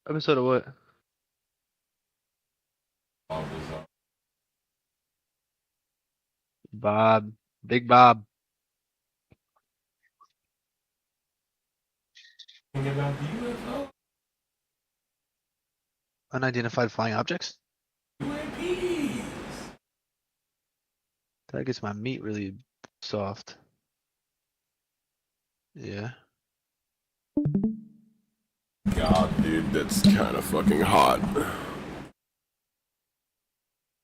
Episode of what? Bob. Big Bob. About the UFO? Unidentified flying objects? UAPs. That gets my meat really soft. Yeah. God, dude, that's kind of fucking hot.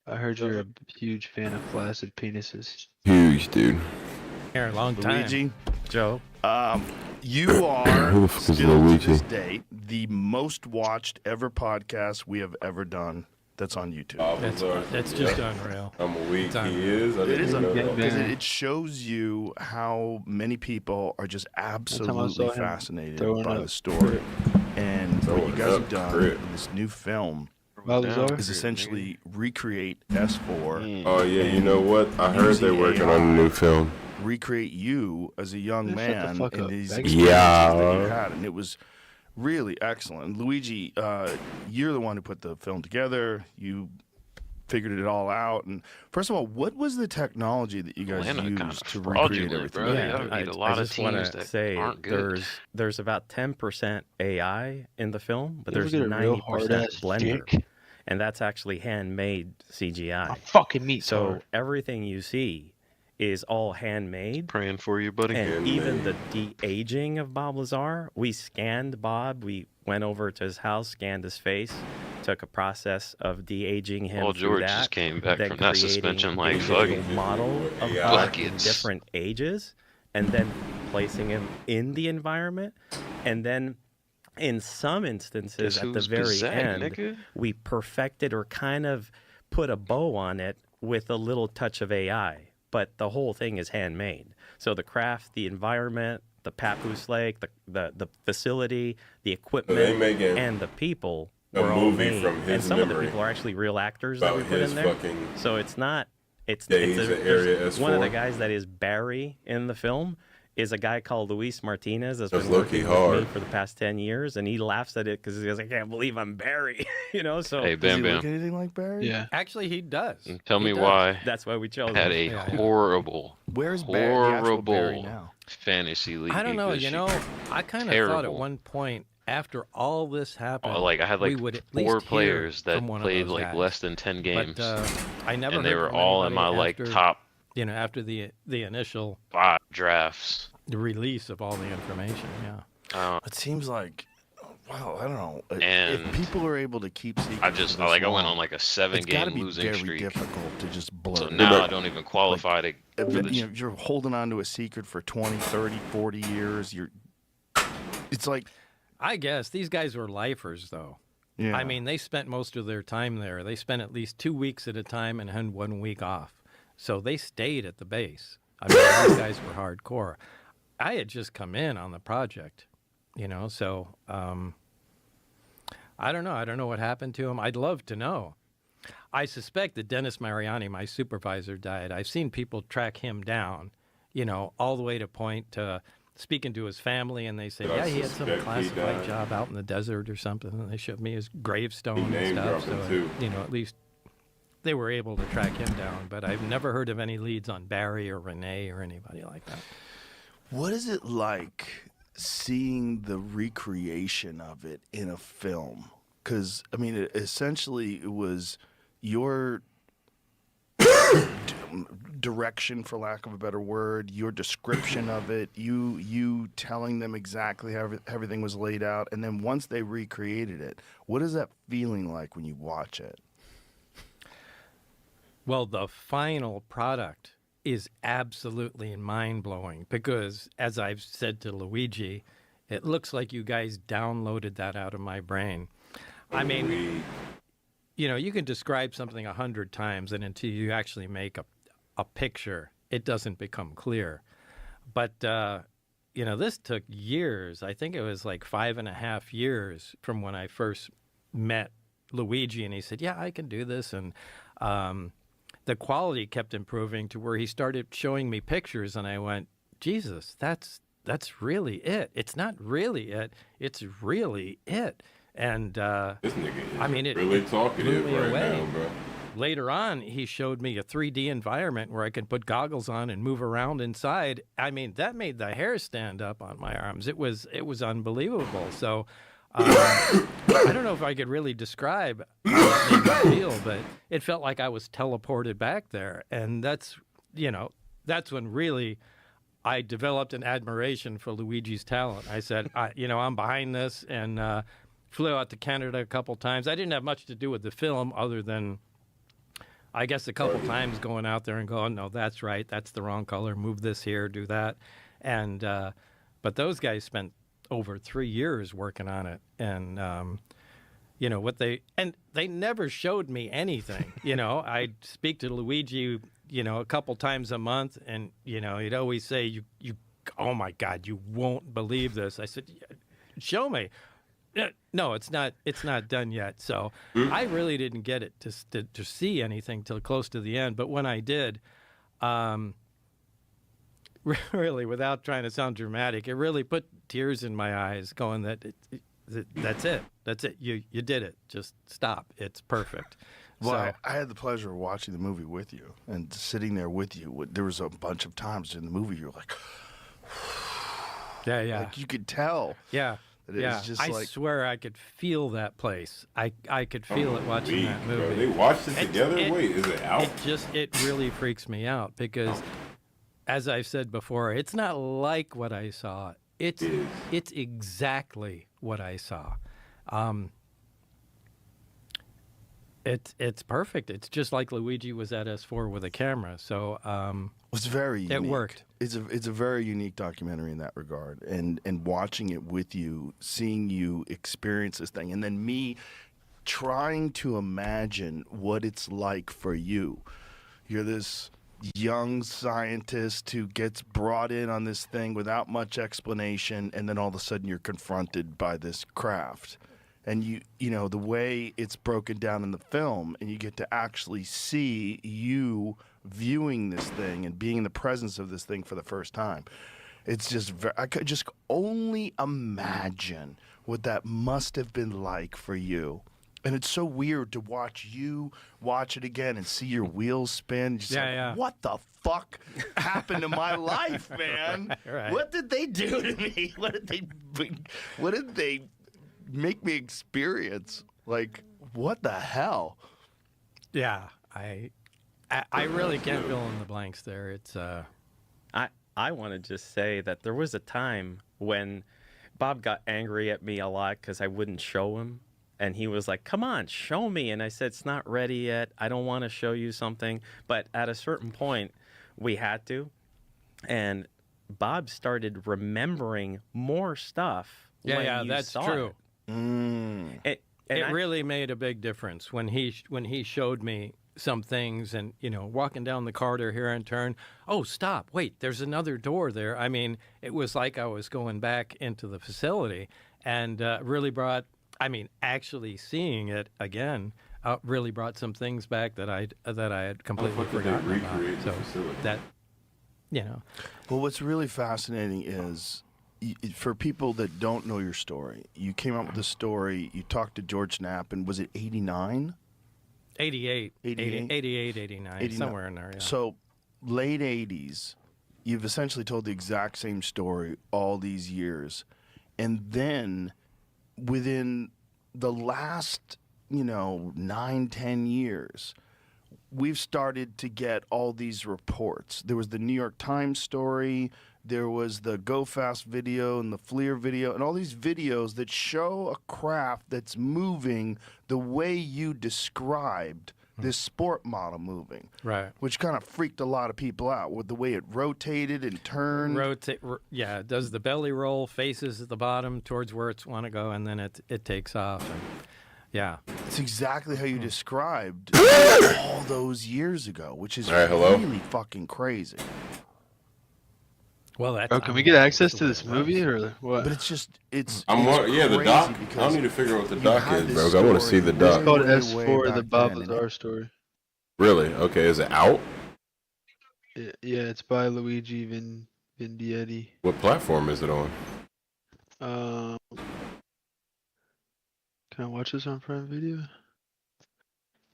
I heard you're a huge fan of flaccid penises. Huge, dude. Here a long time. Luigi, Joe. you are Who the fuck is still to Luigi? this day the most watched ever podcast we have ever done. That's on YouTube. That's just unreal. I'm weak. Time. He is. I It didn't is even know unreal that. because it shows you how many people are just absolutely him fascinated throwing by up the story. And what you Throwing guys up have done crap. in this new film Lazar? is essentially recreate S4, Oh yeah, you know what? I heard they're working on a new film. recreate you as a young Yeah, shut the man fuck and up. these Thank experiences you. that Yeah. you had, and it was really excellent. Luigi, you're the one who put the film together. You figured it all out. And first of all, what was the technology that you guys Atlanta kinda used to recreate fraudulent, everything? bro. Yeah, Y'all need a lot I of just want teams to that say aren't good. there's about 10% AI in the film, but You ever there's get a real 90% hard-ass Blender, dick? and that's actually handmade CGI. My fucking meat So hard. everything you see is all handmade. Praying for you, buddy. And even the de-aging of Bob Lazar, we scanned Bob. We went over to his house, scanned his face, took a process of de-aging him Paul through George that, just came back then from that creating suspension a like visual fucking model of Yeah. Bob in buckets. different ages, and then placing him in the environment, and then in some instances Guess at the who's very Bazak, end, nigga? we perfected or kind of put a bow on it with a little touch of AI. But the whole thing is handmade. So the craft, the environment, the Papoose Lake, the facility, the equipment, making and the people a were all movie made. from his and some of memory the people are actually real actors that about we put his in there. fucking So it's not. It's days at Area there's one of the S4. guys that is Barry in the film is a guy called Luis Martinez that's That's been low-key working with me hard. for the past 10 years, and he laughs at it because he goes, "I can't believe I'm Barry," you know. So Hey, Does Bam he look Bam. anything like Barry? Yeah. actually, he does. Tell He me does. why That's why we chose I had him. a Yeah, yeah. horrible, Where's Barry, the actual Barry horrible now? fantasy league. I don't know. this You year. know, I kind of thought at Terrible. one point after all this happened, Like I had we like would at 4 least hear players that from one of played those like guys. less than 10 games, But I never and they heard were from all in my anybody like after, top you know, after the initial 5 drafts. release of all the information. Yeah. It seems like, well, I don't know. And if people are able to keep secrets, I just for this like I went long, on like a it's got to 7-game be losing very streak. difficult to just blur. So it now out. I don't even qualify to. If For you the, know, you're holding on to a secret for 20, 30, 40 years. It's like, I guess these guys were lifers, though. yeah. I mean, they spent most of their time there. They spent at least 2 weeks at a time and had 1 week off. So they stayed at the base. I mean, these guys were hardcore. I had just come in on the project, you know, so I don't know. I don't know what happened to him. I'd love to know. I suspect that Dennis Mariani, my supervisor, died. I've seen people track him down, you know, all the way to point to speaking to his family, and they say, I yeah, he had some suspect he classified died. job out in the desert or something. And they showed me his gravestone He and name stuff. dropping, So, too. you know, at least they were able to track him down. But I've never heard of any leads on Barry or Renee or anybody like that. What is it like seeing the recreation of it in a film? Because, I mean, essentially it was your direction, for lack of a better word, your description of it, you telling them exactly how everything was laid out, and then once they recreated it, what is that feeling like when you watch it? Well, the final product is absolutely mind-blowing because, as I've said to Luigi, it looks like you guys downloaded that out of my brain. I mean, you know, you can describe something 100 times, and until you actually make a picture, it doesn't become clear. But, you know, this took years. I think it was like 5.5 years from when I first met Luigi, and he said, yeah, I can do this. And the quality kept improving to where he started showing me pictures, and I went, Jesus, that's that's really it. It's not really it. It's really it. And This nigga is I mean, it really it talkative blew me right away. now, bro. Later on, he showed me a 3D environment where I could put goggles on and move around inside. I mean, that made the hair stand up on my arms. It was unbelievable. So I don't know if I could really describe how that made me feel, but it felt like I was teleported back there. And that's when really I developed an admiration for Luigi's talent. I said, I'm behind this, and flew out to Canada a couple times. I didn't have much to do with the film other than, I guess, a couple times going out there and going, no, that's right, that's the wrong color, move this here, do that. And but those guys spent over 3 years working on it. And they never showed me anything. I'd speak to Luigi, a couple times a month, and he'd always say, you oh my God, you won't believe this. I said, show me. No, it's not done yet. So I really didn't get it to see anything till close to the end. But when I did, really, without trying to sound dramatic, it really put tears in my eyes, going that's it. You did it. Just stop. It's perfect. Well, So, I had the pleasure of watching the movie with you and sitting there with you. There was a bunch of times in the movie you're like, yeah. like you could tell. Yeah. That it Yeah, was just I like- swear I could feel that place. I could feel it watching Weak, that bro. movie. They watched it together? it- Wait, is it out? It really freaks me out because, as I've said before, it's not like what I saw. It's exactly what I saw. It's perfect. It's just like Luigi was at S4 with a camera. So It's very unique. It worked. It's a very unique documentary in that regard. And watching it with you, seeing you experience this thing, and then me trying to imagine what it's like for you. You're this young scientist who gets brought in on this thing without much explanation, and then all of a sudden you're confronted by this craft. And the way it's broken down in the film, and you get to actually see you viewing this thing and being in the presence of this thing for the first time. It's just, I could just only imagine what that must have been like for you. And it's so weird to watch you watch it again and see your wheels spin. Just like, what the fuck happened to my life, man? Right. What did they do to me? What did they make me experience? Like, what the hell? yeah, I really can't fill in the blanks there. It's I want to just say that there was a time when Bob got angry at me a lot because I wouldn't show him. And he was like, come on, show me. And I said, it's not ready yet. I don't want to show you something. But at a certain point, we had to. And Bob started remembering more stuff. when you that's saw true. It It really made a big difference when he showed me some things, and walking down the corridor here and turn, oh, stop, wait, there's another door there. I mean, it was like I was going back into the facility, and really brought, actually seeing it again really brought some things back that I had completely forgotten about. So that, Well, what's really fascinating is, for people that don't know your story, you came up with a story, you talked to George Knapp, and was it 89? 88, 88? 88, 89, somewhere in there, yeah. So, late 80s, you've essentially told the exact same story all these years. And then, within the last, 9, 10 years, we've started to get all these reports. There was the New York Times story, there was the Go Fast video and the FLIR video, and all these videos that show a craft that's moving the way you described this sport model moving. Right. Which kind of freaked a lot of people out with the way it rotated and turned. Yeah, it does the belly roll, faces at the bottom towards where it's want to go, and then it takes off. And, yeah. It's exactly how you described all those years ago, which is All right, hello? really fucking crazy. Well, that's. Oh, can we get access to this movie or what? But it's just, it's The crazy doc. I because don't need to figure out what the you doc had is, this bro. I want to story see the way, doc. It's called way, S4, way the back Bob then, and Lazar story. Really? Okay, is it out? Yeah, it's by Luigi Indietti. What platform is it on? Um, can I watch this on Prime Video?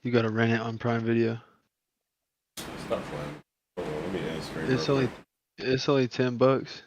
You gotta rent it on Prime Video. Stop playing. Hold on, let me end stream It's real only quick. it's only $10.